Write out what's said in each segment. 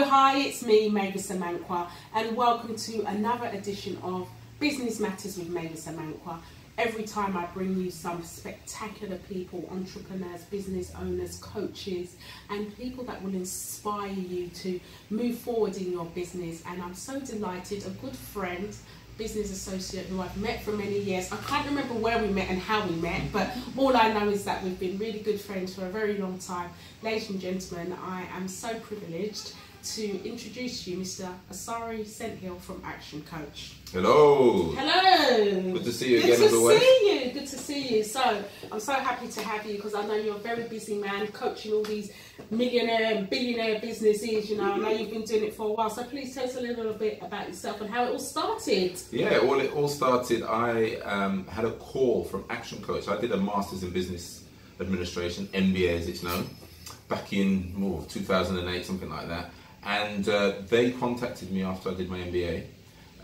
Hi, it's me, Mavis Amankwah, and welcome to another edition of Business Matters with Mavis Amankwah. Every time I bring you some spectacular people, entrepreneurs, business owners, coaches, and people that will inspire you to move forward in your business. And I'm so delighted, a good friend, business associate who I've met for many years. I can't remember where we met and how we met, but all I know is that we've been really good friends for a very long time. Ladies and gentlemen, I am so privileged to introduce you Mr. Asari from ActionCOACH. Hello. Hello. Good to see you again. Good to see you. So I'm so happy to have you because I know you're a very busy man coaching all these millionaire and billionaire businesses. You know, I know you've been doing it for a while. So please tell us a little bit about yourself and how it all started. Yeah, well, it all started. I had a call from ActionCOACH. I did a Masters in Business Administration, MBA as it's known, back in 2008, something like that. And they contacted me after I did my MBA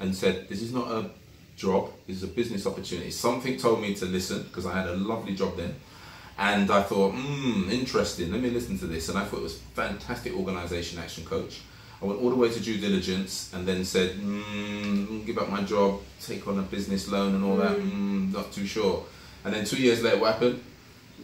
and said, this is not a job, this is a business opportunity. Something told me to listen because I had a lovely job then. And I thought, interesting, let me listen to this. And I thought it was a fantastic organisation, ActionCOACH. I went all the way to due diligence and then said, give up my job, take on a business loan and all that, not too sure. And then 2 years later, what happened?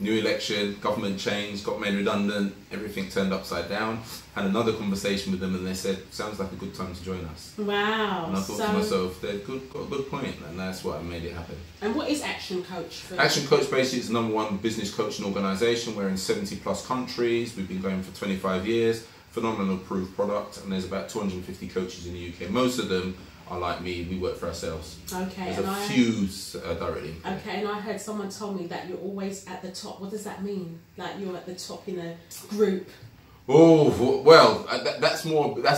New election, government changed, got made redundant, everything turned upside down. Had another conversation with them and they said, sounds like a good time to join us. Wow. And I thought to myself, they've got a good point, and that's what made it happen. And what is ActionCOACH? ActionCOACH basically is the #1 business coaching organisation. We're in 70 plus countries. We've been going for 25 years. Phenomenal approved product, and there's about 250 coaches in the UK. Most of them are like me, we work for ourselves. Okay. There's a few directly. Okay, and I heard someone told me that you're always at the top. What does that mean? Like you're at the top in a group? Oh, well, that's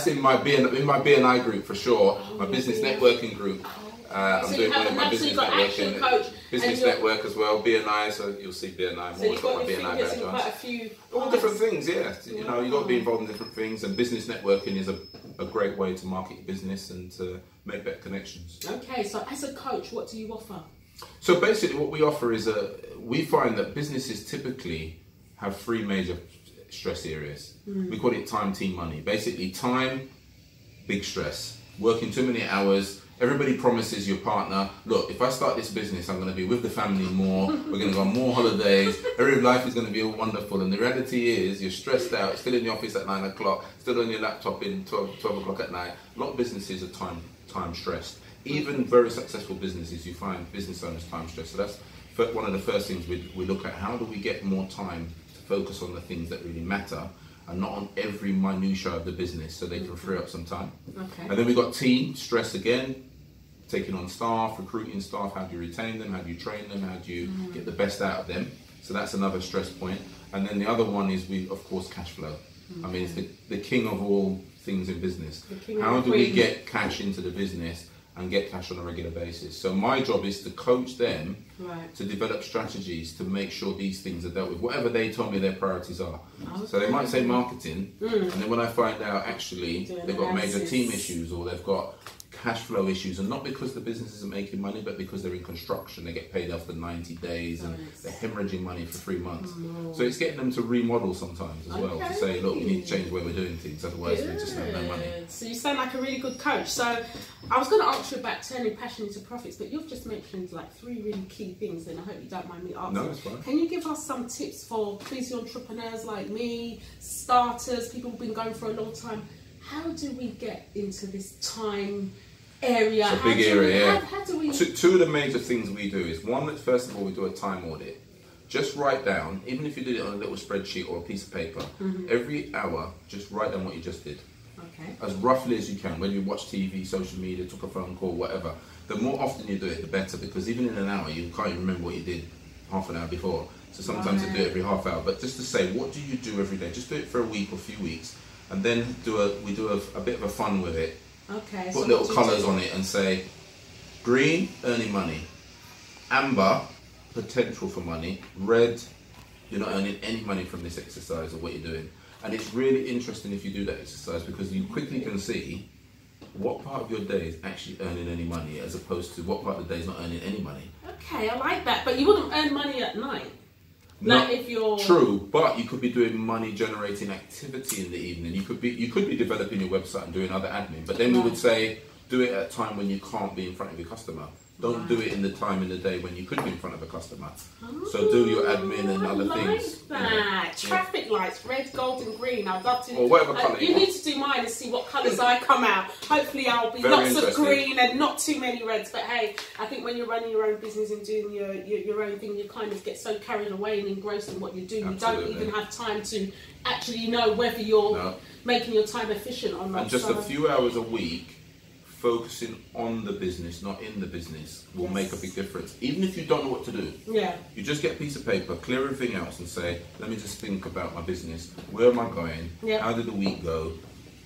in my BNI group for sure. My business networking group. I'm doing one of my business networking. Business network as well, BNI, so you'll see BNI more. So my BNI badge on. Quite a few. All different things, yeah. You know, you've got to be involved in different things, and business networking is a great way to market your business and to make better connections. Okay, so as a coach, what do you offer? So basically what we offer is we find that businesses typically have 3 major stress areas. We call it time, team, money. Basically time, big stress. Working too many hours. Everybody promises your partner, look, if I start this business, I'm going to be with the family more, we're going to go on more holidays, every life is going to be all wonderful. And the reality is, you're stressed out, still in the office at 9 o'clock, still on your laptop in 12 o'clock at night. A lot of businesses are time stressed. Even very successful businesses, you find business owners time stressed. So that's one of the first things we look at. How do we get more time to focus on the things that really matter and not on every minutiae of the business, so they can free up some time. Okay. And then we've got team stress again, taking on staff, recruiting staff, how do you retain them, how do you train them, how do you get the best out of them. So that's another stress point. And then the other one is, of course, cash flow. I mean, it's the king of all things in business. How do we get cash into the business and get cash on a regular basis? So my job is to coach them to develop strategies to make sure these things are dealt with, whatever they tell me their priorities are. So they might say marketing, and then when I find out actually they've got major team issues or they've got cash flow issues, and not because the business isn't making money, but because they're in construction, they get paid after 90 days and they're hemorrhaging money for 3 months. So it's getting them to remodel sometimes as well, to say, look, we need to change the way we're doing things, otherwise we just have no money. So you sound like a really good coach. So I was going to ask you about turning passion into profits, but you've just mentioned like 3 really key things, and I hope you don't mind me asking. No, that's fine. Can you give us some tips for busy entrepreneurs like me, starters, people who've been going for a long time? How do we get into this time area? It's a big area, yeah. How do we... Two of the major things we do is, one, that first of all we do a time audit. Just write down, even if you did it on a little spreadsheet or a piece of paper, every hour, just write down what you just did. Okay. As roughly as you can, whether you watch TV, social media, took a phone call, whatever. The more often you do it, the better, because even in an hour, you can't even remember what you did half an hour before. So sometimes you do it every half hour. But just to say, what do you do every day? Just do it for a week or a few weeks, and then we do a bit of a fun with it. Okay. Put little colours on it and say, green, earning money. Amber, potential for money. Red, you're not earning any money from this exercise or what you're doing. And it's really interesting if you do that exercise, because you quickly can see what part of your day is actually earning any money as opposed to what part of the day is not earning any money. Okay, I like that. But you wouldn't earn money at night. Like if you're true, but you could be doing money generating activity in the evening. You could be developing your website and doing other admin. But then we would say do it at a time when you can't be in front of your customer. Don't do it in the time in the day when you could be in front of a customer. So do your admin and other things. That. Traffic lights, red, gold and green. I'd love to. Or whatever colour you need to do mine and see what colours I come out. Hopefully I'll be lots of green and not too many reds. But hey, I think when you're running your own business and doing your own thing, you kind of get so carried away and engrossed in what you do. Absolutely. You don't even have time to actually know whether you're making your time efficient or not. And just a few hours a week focusing on the business, not in the business, will make a big difference. Even if you don't know what to do, you just get a piece of paper, clear everything else and say, let me just think about my business. Where am I going? How did the week go?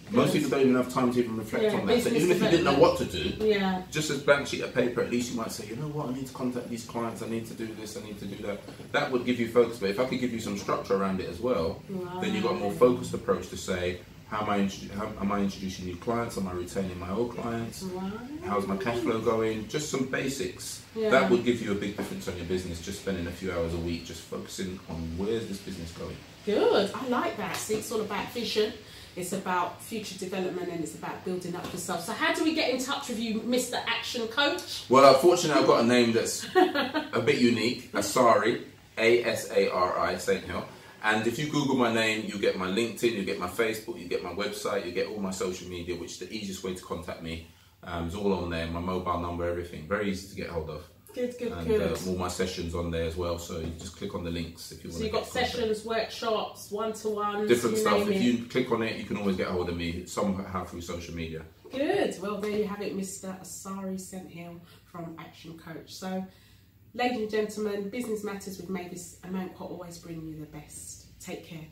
Most people don't even have time to even reflect on that. So even if you didn't know what to do, just a blank sheet of paper, at least you might say, you know what, I need to contact these clients, I need to do this, I need to do that. That would give you focus. But if I could give you some structure around it as well, then you've got a more focused approach to say, how am I introducing new clients? Am I retaining my old clients? How's my cash flow going? Just some basics. That would give you a big difference on your business, just spending a few hours a week just focusing on where's this business going. Good. I like that. See, it's all about vision. It's about future development and it's about building up yourself. So how do we get in touch with you, Mr. Action Coach? Well, unfortunately, I've got a name that's a bit unique. Asari, A-S-A-R-I, St. Hill. And if you Google my name, you get my LinkedIn, you get my Facebook, you get my website, you get all my social media, which is the easiest way to contact me. It's all on there, my mobile number, everything. Very easy to get hold of. Good. All my sessions on there as well, so you just click on the links if you want to. So you've got sessions, workshops, one-to-ones, different stuff. If you click on it, you can always get hold of me somehow through social media. Good. Well, there you have it, Mr. Asari St. Hill from Action Coach. So, ladies and gentlemen, Business Matters with Mavis Amankwah always bring you the best. Take care.